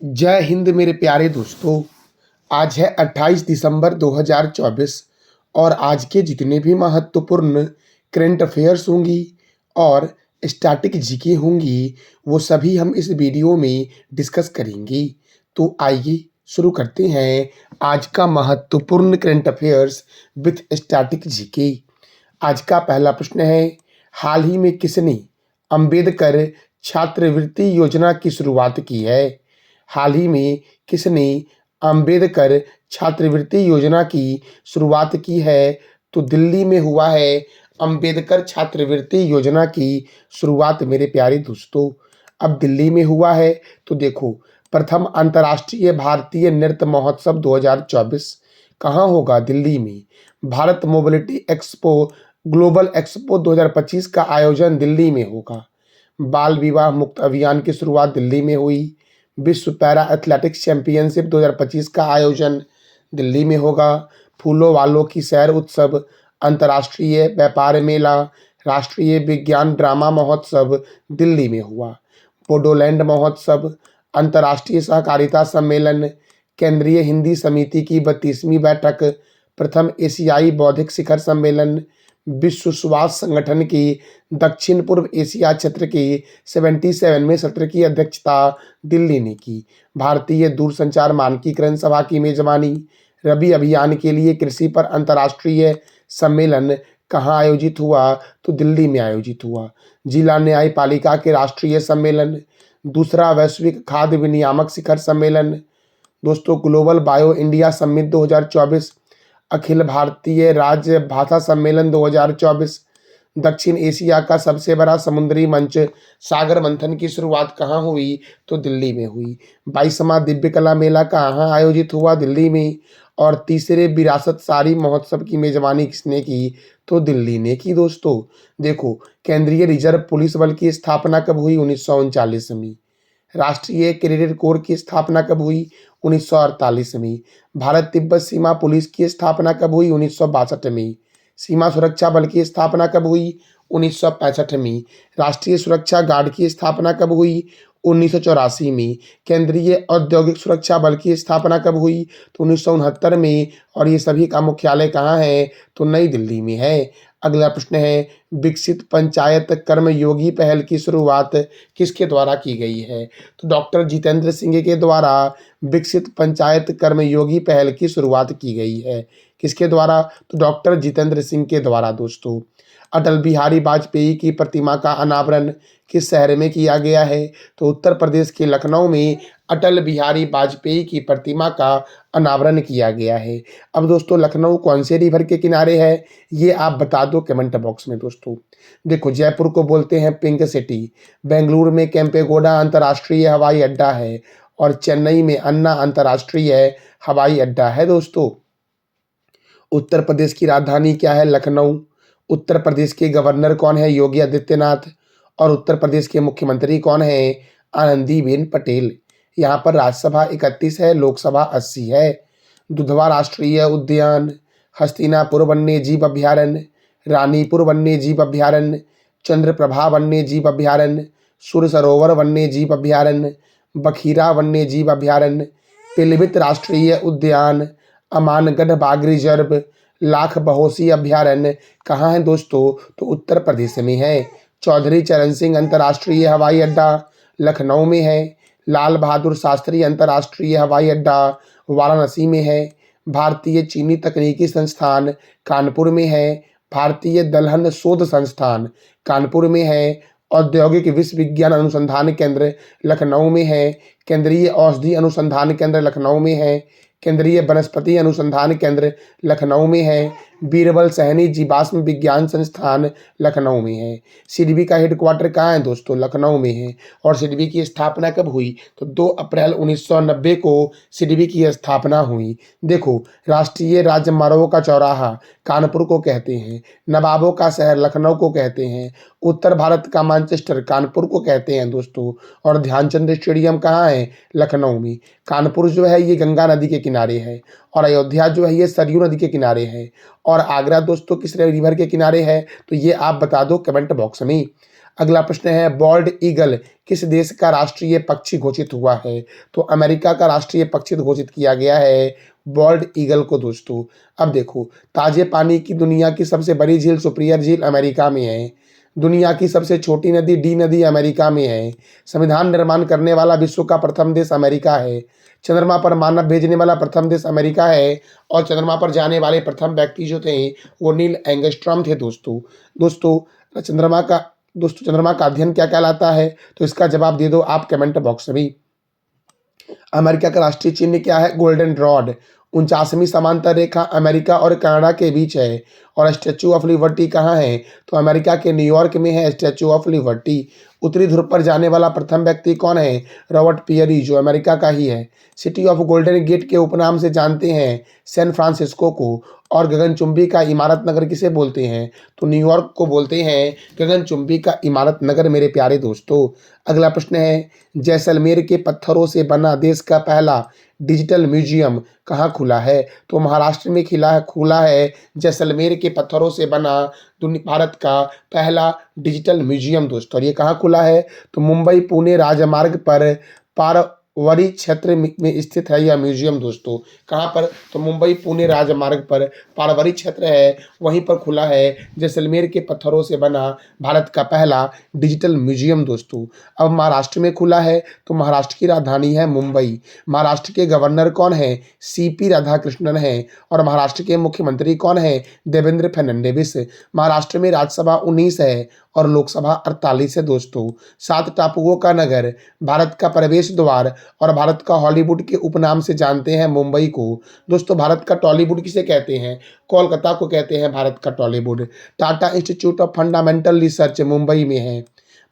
जय हिंद मेरे प्यारे दोस्तों। आज है 28 दिसंबर 2024 और आज के जितने भी महत्वपूर्ण करंट अफेयर्स होंगी और स्टैटिक जीके होंगी वो सभी हम इस वीडियो में डिस्कस करेंगे। तो आइए शुरू करते हैं आज का महत्वपूर्ण current affairs with static GK. आज का पहला प्रश्न है, हाल ही में किसने अंबेडकर छात्रवृत्ति योजना की शुरुआत की है? हाल ही में किसने अंबेडकर छात्रवृत्ति योजना की शुरुआत की है? तो दिल्ली में हुआ है अंबेडकर छात्रवृत्ति योजना की शुरुआत मेरे प्यारे दोस्तों। अब दिल्ली में हुआ है तो देखो, प्रथम अंतर्राष्ट्रीय भारतीय नृत्य महोत्सव 2024 कहाँ होगा? दिल्ली में। Bharat mobility expo global expo 2025 का आयोजन दिल्ली में होगा। बाल विवाह मुक्त अभियान की शुरुआत दिल्ली में हुई। विश्व पैरा एथलेटिक्स चैंपियनशिप 2025 का आयोजन दिल्ली में होगा। फूलों वालों की सैर उत्सव, अंतर्राष्ट्रीय व्यापार मेला, राष्ट्रीय विज्ञान ड्रामा महोत्सव दिल्ली में हुआ। बोडोलैंड महोत्सव, अंतर्राष्ट्रीय सहकारिता सम्मेलन, केंद्रीय हिंदी समिति की 32वीं बैठक, प्रथम एशियाई बौद्धिक शिखर सम्मेलन, विश्व स्वास्थ्य संगठन की दक्षिण पूर्व एशिया क्षेत्र की 77वें सत्र की अध्यक्षता दिल्ली ने की। भारतीय दूरसंचार मानकीकरण सभा की मेजबानी। रबी अभियान के लिए कृषि पर अंतर्राष्ट्रीय सम्मेलन कहाँ आयोजित हुआ? तो दिल्ली में आयोजित हुआ। जिला न्यायपालिका के राष्ट्रीय सम्मेलन। दूसरा वैश्विक खाद्य विनियामक शिखर सम्मेलन। दोस्तों, global bio India summit 2024, Akhil Bharatiya राज्य भाषा सम्मेलन 2024, दक्षिण एशिया का सबसे बड़ा समुद्री मंच सागर मंथन की शुरुआत कहाँ हुई? तो दिल्ली में हुई। 22वां दिव्य कला मेला कहाँ आयोजित हुआ? दिल्ली में। और तीसरे विरासत सारी महोत्सव की मेजबानी किसने की? तो दिल्ली ने की। दोस्तों देखो, केंद्रीय रिजर्व पुलिस बल की स्थापना कब हुई? 1939 में। राष्ट्रीय कैडेट कोर की स्थापना कब हुई? 1948 में। भारत तिब्बत सीमा पुलिस की स्थापना कब हुई? 1962 में। सीमा सुरक्षा बल की स्थापना कब हुई? 1965 में। राष्ट्रीय सुरक्षा गार्ड की स्थापना कब हुई? 1984 में। केंद्रीय औद्योगिक सुरक्षा बल की स्थापना कब हुई? तो 1969 में। और ये सभी का मुख्यालय कहाँ है? तो नई दिल्ली में है। अगला प्रश्न है, विकसित पंचायत कर्मयोगी पहल की शुरुआत किसके द्वारा की गई है? तो डॉक्टर जितेंद्र सिंह के द्वारा विकसित पंचायत कर्मयोगी पहल की शुरुआत की गई है। किसके द्वारा? तो डॉक्टर जितेंद्र सिंह के द्वारा। दोस्तों, अटल बिहारी वाजपेयी की प्रतिमा का अनावरण किस शहर में किया गया है? तो उत्तर प्रदेश के लखनऊ में अटल बिहारी वाजपेयी की प्रतिमा का अनावरण किया गया है। अब दोस्तों, लखनऊ कौन से रिवर के किनारे है? ये आप बता दो कमेंट बॉक्स में। दोस्तों देखो, जयपुर को बोलते हैं पिंक सिटी, बेंगलुरु में केम्पेगौड़ा अंतर्राष्ट्रीय हवाई अड्डा है और चेन्नई में अन्ना अंतर्राष्ट्रीय हवाई अड्डा है। दोस्तों, उत्तर प्रदेश की राजधानी क्या है? लखनऊ। उत्तर प्रदेश के गवर्नर कौन है? योगी आदित्यनाथ। और उत्तर प्रदेश के मुख्यमंत्री कौन है? आनंदीबेन पटेल। यहाँ पर राज्यसभा 31 है, लोकसभा 80 है। दुधवा राष्ट्रीय उद्यान, हस्तिनापुर वन्य जीव अभ्यारण्य, रानीपुर वन्य जीव अभ्यारण्य, चंद्रप्रभा वन्य जीव अभ्यारण्य, सुर सरोवर वन्य जीव अभ्यारण्य, बखीरा वन्य जीव अभ्यारण्य, पिलिभित राष्ट्रीय उद्यान, अमानगढ़ बाघ रिजर्व, लाख बहोसी अभ्यारण्य कहाँ है? दोस्तों तो उत्तर प्रदेश में है। चौधरी चरण सिंह अंतर्राष्ट्रीय हवाई अड्डा लखनऊ में है। लाल बहादुर शास्त्री अंतर्राष्ट्रीय हवाई अड्डा वाराणसी में है। भारतीय चीनी तकनीकी संस्थान कानपुर में है। भारतीय दलहन शोध संस्थान कानपुर में है। औद्योगिक विश्वविज्ञान अनुसंधान केंद्र लखनऊ में है। केंद्रीय औषधि अनुसंधान केंद्र लखनऊ में है। केंद्रीय वनस्पति अनुसंधान केंद्र लखनऊ में है। बीरबल सहनी जीवाश्म विज्ञान संस्थान लखनऊ में है। सिडबी का हेडक्वार्टर कहाँ है? दोस्तों लखनऊ में है। और सिडबी की स्थापना कब हुई? तो 2 अप्रैल 1990 को सिडबी की स्थापना हुई। देखो, राष्ट्रीय राजमार्गों का चौराहा कानपुर को कहते हैं। नवाबों का शहर लखनऊ को कहते हैं। उत्तर भारत का मैनचेस्टर कानपुर को कहते हैं। दोस्तों, और ध्यानचंद स्टेडियम कहाँ है? लखनऊ में। कानपुर जो है ये गंगा नदी के किनारे है और अयोध्या जो है ये सरयू नदी के किनारे है। और आगरा दोस्तों किस रिवर के किनारे है? तो ये आप बता दो कमेंट बॉक्स में। अगला प्रश्न है बॉल्ड ईगल किस देश का राष्ट्रीय पक्षी घोषित हुआ है? तो अमेरिका का राष्ट्रीय पक्षी घोषित किया गया है बॉल्ड ईगल को दोस्तों। अब देखो, ताजे पानी की दुनिया की सबसे बड़ी झील सुपीरियर झील अमेरिका में है। दुनिया की सबसे छोटी नदी डी नदी अमेरिका में है। संविधान निर्माण करने वाला विश्व का प्रथम देश अमेरिका है। चंद्रमा पर मानव भेजने वाला प्रथम देश अमेरिका है। और चंद्रमा पर जाने वाले प्रथम व्यक्ति जो थे वो नील एंगस्ट्रॉम थे दोस्तों। चंद्रमा का अध्ययन क्या कहलाता है? तो इसका जवाब दे दो आप कमेंट बॉक्स में। अमेरिका का राष्ट्रीय चिन्ह क्या है? Golden rod. 49वीं समांतर रेखा अमेरिका और कनाडा के बीच है। और स्टैचू ऑफ लिबर्टी कहाँ है? तो अमेरिका के न्यूयॉर्क में है स्टैचू ऑफ लिबर्टी। उत्तरी ध्रुव पर जाने वाला प्रथम व्यक्ति कौन है? रॉबर्ट पियरी, जो अमेरिका का ही है। सिटी ऑफ गोल्डन गेट के उपनाम से जानते हैं सैन फ्रांसिस्को को। और गगनचुंबी का इमारत नगर किसे बोलते हैं? तो न्यूयॉर्क को बोलते हैं गगनचुंबी का इमारत नगर मेरे प्यारे दोस्तों। अगला प्रश्न है जैसलमेर के पत्थरों से बना देश का पहला डिजिटल म्यूजियम कहाँ खुला है? तो महाराष्ट्र में खुला है जैसलमेर के पत्थरों से बना भारत का पहला डिजिटल म्यूजियम दोस्तों। और ये कहाँ खुला है? तो मुंबई पुणे राजमार्ग पर पारवरी क्षेत्र में स्थित है यह म्यूजियम दोस्तों। कहाँ पर? तो मुंबई पुणे राजमार्ग पर पारवरी क्षेत्र है, वहीं पर खुला है जैसलमेर के पत्थरों से बना भारत का पहला डिजिटल म्यूजियम दोस्तों। अब महाराष्ट्र में खुला है, तो महाराष्ट्र की राजधानी है मुंबई। महाराष्ट्र के गवर्नर कौन है? सीपी राधाकृष्णन है। और महाराष्ट्र के मुख्यमंत्री कौन है? देवेंद्र फडणवीस। महाराष्ट्र में राज्यसभा 19 है और लोकसभा 48 है दोस्तों। 7 टापुओं का नगर, भारत का प्रवेश द्वार और भारत का हॉलीवुड के उपनाम से जानते हैं मुंबई को दोस्तों। भारत का टॉलीवुड किसे कहते हैं? कोलकाता को कहते हैं भारत का Tollywood. Tata institute of fundamental research Mumbai में है।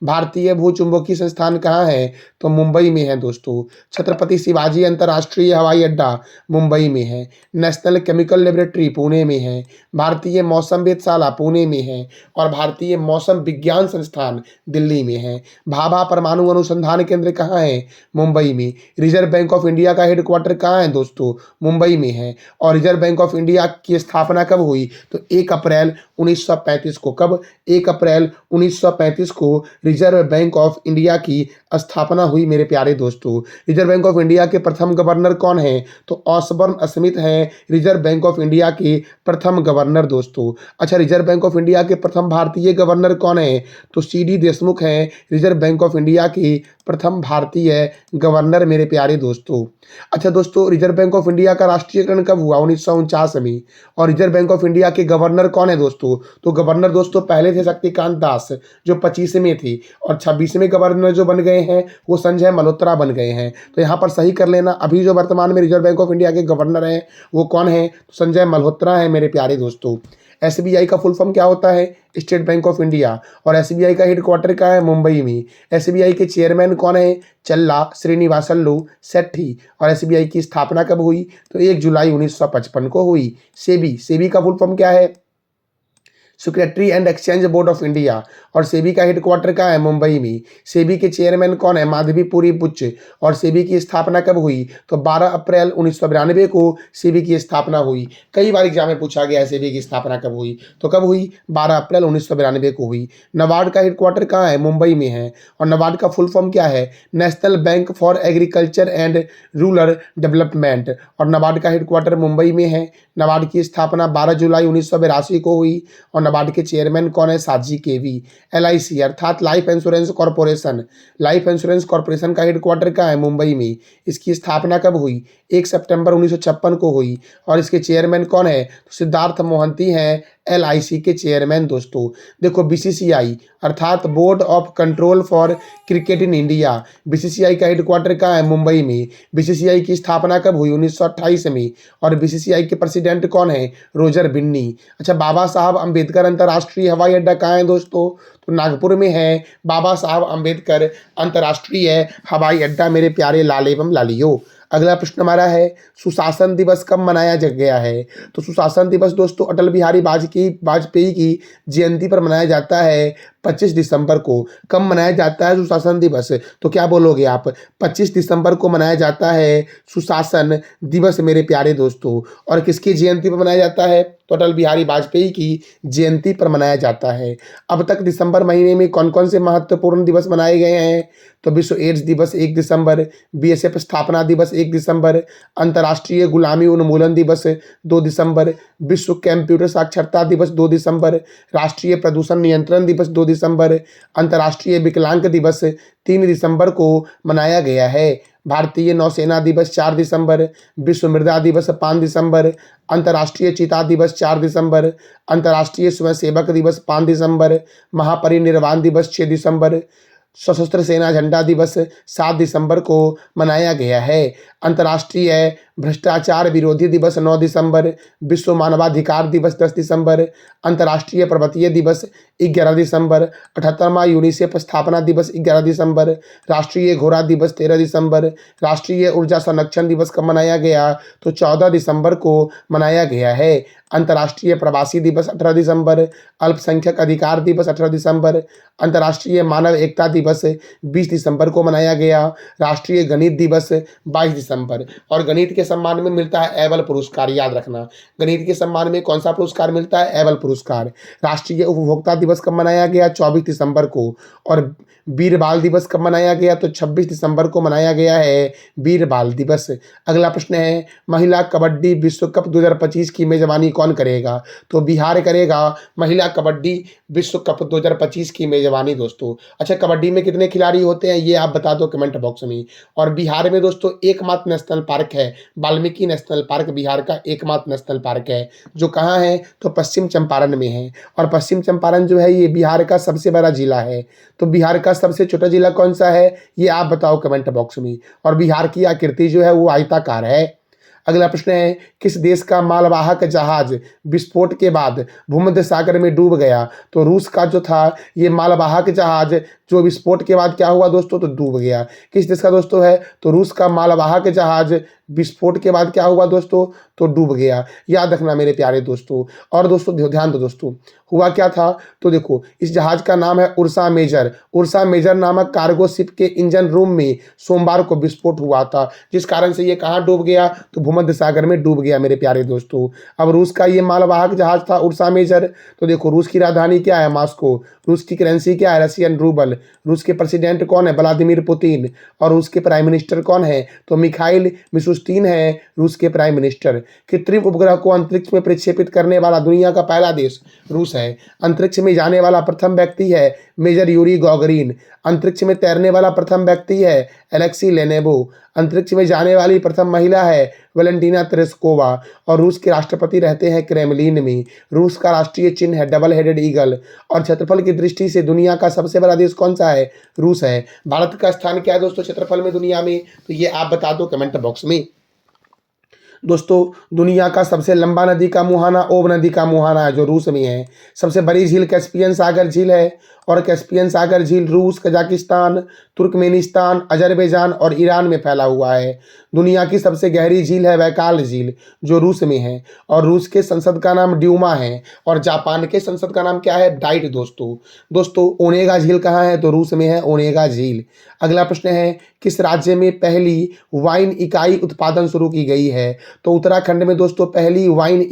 भारतीय भूचुंबकीय संस्थान कहाँ है? तो मुंबई में है दोस्तों। छत्रपति शिवाजी अंतर्राष्ट्रीय हवाई अड्डा मुंबई में है। नेशनल केमिकल लेबोरेटरी पुणे में है। भारतीय मौसम वेधशाला पुणे में है। और भारतीय मौसम विज्ञान संस्थान दिल्ली में है। भाभा परमाणु अनुसंधान केंद्र कहाँ है? मुंबई में। रिजर्व बैंक ऑफ इंडिया का हेडक्वार्टर कहाँ है दोस्तों? मुंबई में है। और रिजर्व बैंक ऑफ इंडिया की स्थापना कब हुई? तो 1 अप्रैल 1935 को। कब? 1 अप्रैल 1935 को रिजर्व बैंक ऑफ इंडिया की स्थापना हुई मेरे प्यारे दोस्तों। रिजर्व बैंक ऑफ इंडिया के प्रथम गवर्नर कौन है? तो ऑसबर्न स्मिथ हैं रिजर्व बैंक ऑफ इंडिया के प्रथम गवर्नर दोस्तों। अच्छा, रिजर्व बैंक ऑफ इंडिया के प्रथम भारतीय गवर्नर कौन है? तो सीडी देशमुख हैं रिजर्व बैंक ऑफ इंडिया के प्रथम भारतीय गवर्नर मेरे प्यारे दोस्तों। अच्छा दोस्तों, रिजर्व बैंक ऑफ इंडिया का राष्ट्रीयकरण कब हुआ? 1949 में। और रिजर्व बैंक ऑफ इंडिया के गवर्नर कौन है दोस्तों? तो गवर्नर दोस्तों पहले थे शक्तिकांत दास, जो 25 में थे। और 26वें गवर्नर जो बन गए हैं वो संजय मल्होत्रा बन गए हैं। तो यहाँ पर सही कर लेना, अभी जो वर्तमान में रिजर्व बैंक ऑफ इंडिया के गवर्नर हैं वो कौन है? तो संजय मल्होत्रा है मेरे प्यारे दोस्तों। एसबीआई का फुल फॉर्म क्या होता है? State bank of India. और एसबीआई का हेडक्वार्टर कहाँ है? मुंबई में। एसबीआई के चेयरमैन कौन है? चल्ला श्रीनिवासल्लू सेट्टी। और एसबीआई की स्थापना कब हुई? तो 1 जुलाई 1955 को हुई। सेबी का फुल फॉर्म क्या है? Security and exchange board of India. और सेबी का हेडक्वार्टर कहाँ है? मुंबई में। सेबी के चेयरमैन कौन है? माधवीपुरी बुच। और सेबी की स्थापना कब हुई? तो 12 अप्रैल 1992 को सेबी की स्थापना हुई। कई बार एग्जाम में पूछा गया है सेबी की स्थापना कब हुई, तो कब हुई? 12 अप्रैल 1992 को हुई। नबार्ड का हेडक्वार्टर कहाँ है? मुंबई में है। और नबार्ड का फुल फॉर्म क्या है? National bank for agriculture and rural development. और नबार्ड का हेडक्वार्टर मुंबई में है। नबार्ड की स्थापना 12 जुलाई 1982 को हुई। और नबार्ड के चेयरमैन कौन है? साजी केवी। एलआईसी अर्थात life insurance corporation. Life insurance corporation का हेडक्वार्टर कहाँ है? मुंबई में। इसकी स्थापना कब हुई? 1 सितंबर 1956 को हुई। और इसके चेयरमैन कौन है? तो सिद्धार्थ मोहंती हैं एलआईसी के चेयरमैन दोस्तों। देखो, बीसीसीआई अर्थात board of control for cricket in India. BCCI का हेडक्वार्टर कहाँ है? मुंबई में। बीसीसीआई की स्थापना कब हुई? 1928 में। और बीसीसीआई के प्रेसिडेंट कौन है? रोजर बिन्नी। अच्छा, बाबा साहब अम्बेडकर अंतर्राष्ट्रीय हवाई अड्डा कहाँ है दोस्तों? तो नागपुर में है बाबा साहब अम्बेडकर अंतर्राष्ट्रीय हवाई अड्डा मेरे प्यारे लाल एवं लालियो। अगला प्रश्न हमारा है सुशासन दिवस कब मनाया गया है? तो सुशासन दिवस दोस्तों अटल बिहारी वाजपेयी की जयंती पर मनाया जाता है 25 दिसंबर को। कब मनाया जाता है सुशासन दिवस? तो क्या बोलोगे आप? 25 दिसंबर को मनाया जाता है सुशासन दिवस मेरे प्यारे दोस्तों। और किसकी जयंती पर मनाया जाता है? तो अटल बिहारी वाजपेयी की जयंती पर मनाया जाता है। अब तक दिसंबर महीने में कौन कौन से महत्वपूर्ण दिवस मनाए गए हैं? तो विश्व एड्स दिवस 1 दिसंबर, बीएसएफ स्थापना दिवस 1 दिसंबर, अंतर्राष्ट्रीय गुलामी उन्मूलन दिवस 2 दिसंबर, विश्व कंप्यूटर साक्षरता दिवस 2 दिसंबर, राष्ट्रीय प्रदूषण नियंत्रण दिवस 2 दिसंबर, अंतर्राष्ट्रीय विकलांग दिवस 3 दिसंबर को मनाया गया है। भारतीय नौसेना दिवस 4 दिसंबर, विश्व मृदा दिवस 5 दिसंबर, अंतर्राष्ट्रीय चिता दिवस 4 दिसंबर, अंतर्राष्ट्रीय स्वयंसेवक दिवस 5 दिसंबर, महापरिनिर्वाण दिवस 6 दिसंबर, सशस्त्र सेना झंडा दिवस 7 दिसंबर को मनाया गया है। अंतर्राष्ट्रीय भ्रष्टाचार विरोधी दिवस 9 दिसंबर, विश्व मानवाधिकार दिवस 10 दिसंबर, अंतर्राष्ट्रीय पर्वतीय दिवस 11 दिसंबर, 78वां यूनिसेफ स्थापना दिवस 11 दिसंबर, राष्ट्रीय घोड़ा दिवस 13 दिसंबर, राष्ट्रीय ऊर्जा संरक्षण दिवस कब मनाया गया? तो 14 दिसंबर को मनाया गया है। अंतर्राष्ट्रीय प्रवासी दिवस 18 दिसंबर, अल्पसंख्यक अधिकार दिवस 18 दिसंबर, अंतर्राष्ट्रीय मानव एकता दिवस 20 दिसंबर को मनाया गया, राष्ट्रीय गणित दिवस 22 दिसंबर। और गणित के सम्मान में मिलता है एबल पुरस्कार, याद रखना। गणित के सम्मान में कौन सा पुरस्कार मिलता है? एबल पुरस्कार। राष्ट्रीय उपभोक्ता दिवस कब मनाया गया? 24 दिसंबर को। और वीर बाल दिवस कब मनाया गया? तो 26 दिसंबर को मनाया गया है वीर बाल दिवस। अगला प्रश्न है, महिला कबड्डी विश्व कप 2025 की मेजबानी कौन करेगा? तो बिहार करेगा महिला कबड्डी विश्व कप 2025 की मेजबानी दोस्तों। अच्छा, कबड्डी में कितने खिलाड़ी होते हैं ये आप बता दो कमेंट बॉक्स में। और बिहार में दोस्तों एकमात्र नेशनल पार्क है, वाल्मीकि नेशनल पार्क बिहार का एकमात्र नेशनल पार्क है, जो कहाँ है? तो पश्चिम चंपारण में है। और पश्चिम चंपारण जो है ये बिहार का सबसे बड़ा जिला है। तो बिहार का सबसे छोटा जिला कौन सा है ये आप बताओ कमेंट बॉक्स में। और बिहार की आकृति जो है वो आयताकार है। अगला प्रश्न है, किस देश का मालवाहक जहाज विस्फोट के बाद भूमध्य सागर में डूब गया? तो रूस का जो था ये मालवाहक जहाज जो विस्फोट के बाद क्या हुआ दोस्तों? तो डूब गया। किस देश का दोस्तों है? तो रूस का मालवाहक जहाज विस्फोट के बाद क्या हुआ दोस्तों? तो डूब गया। याद रखना मेरे प्यारे दोस्तों। और दोस्तों ध्यान दो दोस्तों, हुआ क्या था? तो देखो, इस जहाज का नाम है उर्सा मेजर। उर्सा मेजर नामक कार्गो शिप के इंजन रूम में सोमवार को विस्फोट हुआ था, जिस कारण से ये कहाँ डूब गया? तो भूमध्य सागर में डूब गया मेरे प्यारे दोस्तों। अब रूस का ये मालवाहक जहाज था उर्सा मेजर। तो देखो, रूस की राजधानी क्या है? मॉस्को। रूस की करेंसी क्या है? Russian rouble. रूस के प्रेसिडेंट कौन है? Vladimir Putin. और रूस के प्राइम मिनिस्टर कौन है? तो मिखाइल मिशुस्तिन है रूस के प्राइम मिनिस्टर। कृत्रिम उपग्रह को अंतरिक्ष में प्रक्षेपित करने वाला दुनिया का पहला देश रूस है। अंतरिक्ष में जाने वाला प्रथम व्यक्ति है मेजर यूरी गॉगरिन। अंतरिक्ष में तैरने वाला प्रथम व्यक्ति है एलेक्सी लेनेवो। अंतरिक्ष में जाने वाली प्रथम महिला है वेलेंटिना तेरेस्कोवा। और रूस के राष्ट्रपति रहते हैं क्रेमलिन में। रूस का राष्ट्रीय चिन्ह है डबल हेडेड ईगल। और क्षेत्रफल की दृष्टि से दुनिया का सबसे बड़ा देश कौन सा है? रूस है। भारत का स्थान क्या है दोस्तों क्षेत्रफल में दुनिया में? तो ये आप बता दो कमेंट बॉक्स में। दोस्तों, दुनिया का सबसे लंबा नदी का मुहाना ओब नदी का मुहाना है जो रूस में है। सबसे बड़ी झील कैस्पियन सागर झील है। और कैस्पियन सागर झील रूस, कजाकिस्तान, तुर्कमेनिस्तान, अजरबैजान और ईरान में फैला हुआ है। दुनिया की सबसे गहरी झील है बैकाल झील जो रूस में है। और रूस के संसद का नाम ड्यूमा है। और जापान के संसद का नाम क्या है? डाइट दोस्तों ओनेगा झील कहाँ है? तो रूस में है ओनेगा झील। अगला प्रश्न है, किस राज्य में पहली वाइन इकाई उत्पादन शुरू की गई है? तो उत्तराखंड में दोस्तों पहली वाइन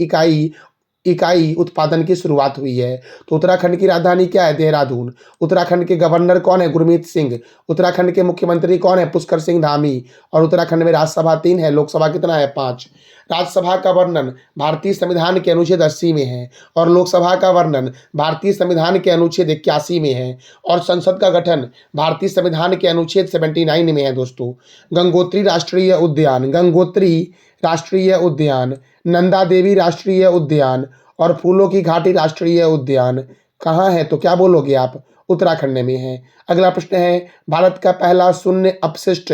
इकाई उत्पादन की शुरुआत हुई है। तो उत्तराखंड की राजधानी क्या है? देहरादून। उत्तराखंड के गवर्नर कौन है? गुरमीत सिंह। उत्तराखंड के मुख्यमंत्री कौन है? पुष्कर सिंह धामी। और उत्तराखंड में राज्यसभा 3 है, लोकसभा कितना है? 5। राज्यसभा का वर्णन भारतीय संविधान के अनुच्छेद 80 में है। और लोकसभा का वर्णन भारतीय संविधान के अनुच्छेद 81 में है। और संसद का गठन भारतीय संविधान के अनुच्छेद 79 में है दोस्तों। गंगोत्री राष्ट्रीय उद्यान, नंदा देवी राष्ट्रीय उद्यान और फूलों की घाटी राष्ट्रीय उद्यान कहाँ है? तो क्या बोलोगे आप? उत्तराखंड में है। अगला प्रश्न है, भारत का पहला शून्य अपशिष्ट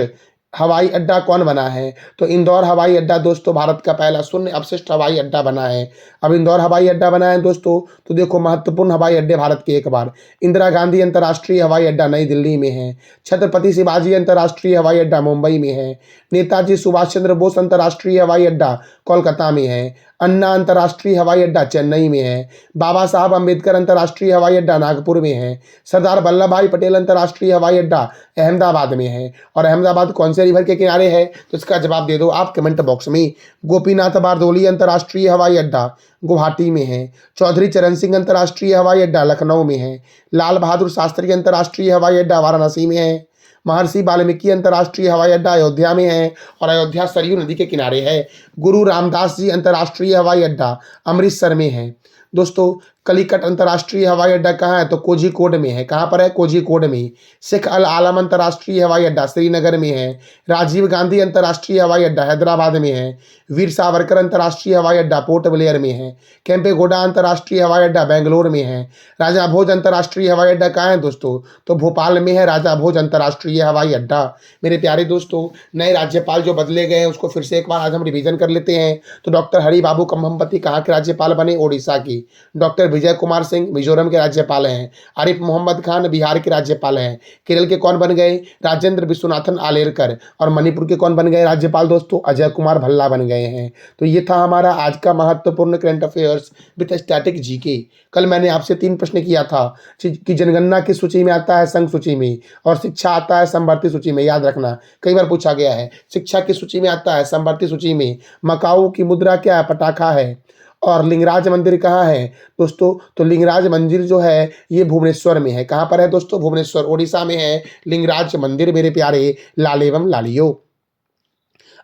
हवाई अड्डा कौन बना है? तो इंदौर हवाई अड्डा दोस्तों भारत का पहला शून्य अपशिष्ट हवाई अड्डा बना है। अब इंदौर हवाई अड्डा बना है दोस्तों। तो देखो, महत्वपूर्ण हवाई अड्डे भारत के एक बार, इंदिरा गांधी अंतर्राष्ट्रीय हवाई अड्डा नई दिल्ली में है। छत्रपति शिवाजी अंतर्राष्ट्रीय हवाई अड्डा मुंबई में है। नेताजी सुभाष चंद्र बोस अंतर्राष्ट्रीय हवाई अड्डा कोलकाता में है। अन्ना अंतर्राष्ट्रीय हवाई अड्डा चेन्नई में है। बाबा साहब अम्बेडकर अंतर्राष्ट्रीय हवाई अड्डा नागपुर में है। सरदार वल्लभ भाई पटेल अंतर्राष्ट्रीय हवाई अड्डा अहमदाबाद में है। और अहमदाबाद कौन से रिवर के किनारे है, तो इसका जवाब दे दो आप कमेंट बॉक्स में। गोपीनाथ बारदोली अंतर्राष्ट्रीय हवाई अड्डा गुवाहाटी में है। चौधरी चरण सिंह अंतर्राष्ट्रीय हवाई अड्डा लखनऊ में है। लाल बहादुर शास्त्री अंतर्राष्ट्रीय हवाई अड्डा वाराणसी में है। महर्षि वाल्मीकि अंतर्राष्ट्रीय हवाई अड्डा अयोध्या में है और अयोध्या सरयू नदी के किनारे है। गुरु रामदास जी अंतर्राष्ट्रीय हवाई अड्डा अमृतसर में है। दोस्तों कलिकट अंतर्राष्ट्रीय हवाई अड्डा कहाँ है, तो कोझिकोड में है। कहाँ पर है, कोझिकोड में। शेख अल आलम अंतर्राष्ट्रीय हवाई अड्डा श्रीनगर में है। राजीव गांधी अंतर्राष्ट्रीय हवाई अड्डा हैदराबाद में है। वीर सावरकर अंतर्राष्ट्रीय हवाई अड्डा पोर्ट ब्लेयर में है। केम्पेगौड़ा अंतर्राष्ट्रीय हवाई अड्डा बेंगलोर में है। राजा भोज अंतर्राष्ट्रीय हवाई अड्डा कहाँ है दोस्तों, तो भोपाल में है राजा भोज अंतर्राष्ट्रीय हवाई अड्डा। मेरे प्यारे दोस्तों नए राज्यपाल जो बदले गए हैं उसको फिर से एक बार आज हम रिवीजन कर लेते हैं। तो डॉक्टर हरि बाबू कम्भमपति कहाँ के राज्यपाल बने, ओडिशा की। डॉक्टर विजय कुमार सिंह मिजोरम के राज्यपाल हैं। आरिफ मोहम्मद खान बिहार के राज्यपाल हैं। केरल के कौन बन गए, राजेंद्र विश्वनाथन आलेरकर। और मणिपुर के कौन बन गए राज्यपाल दोस्तों, अजय कुमार भल्ला बन गए हैं। तो ये था हमारा आज का महत्वपूर्ण current affairs with static GK. कल मैंने आपसे 3 प्रश्न किया था कि जनगणना किस सूची में आता है, संघ सूची में, और शिक्षा आता है समवर्ती सूची में। याद रखना कई बार पूछा गया है। शिक्षा किस सूची में आता है, समवर्ती सूची में। मकाऊ की मुद्रा क्या है, पटाखा है। और लिंगराज मंदिर कहाँ है दोस्तों, तो लिंगराज मंदिर जो है ये भुवनेश्वर में है। कहाँ पर है दोस्तों, भुवनेश्वर ओडिशा में है लिंगराज मंदिर मेरे प्यारे लाल एवं लालियो।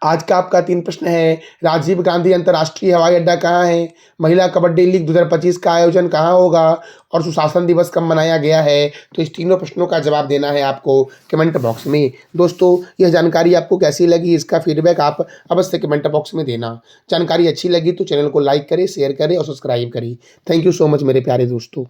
आज का आपका 3 प्रश्न है, राजीव गांधी अंतर्राष्ट्रीय हवाई अड्डा कहाँ है, महिला कबड्डी लीग 2025 का आयोजन कहाँ होगा, और सुशासन दिवस कब मनाया गया है। तो इस तीनों प्रश्नों का जवाब देना है आपको कमेंट बॉक्स में। दोस्तों यह जानकारी आपको कैसी लगी, इसका फीडबैक आप अवश्य कमेंट बॉक्स में देना। जानकारी अच्छी लगी तो चैनल को लाइक करें, शेयर करें और सब्सक्राइब करें। थैंक यू सो मच मेरे प्यारे दोस्तों।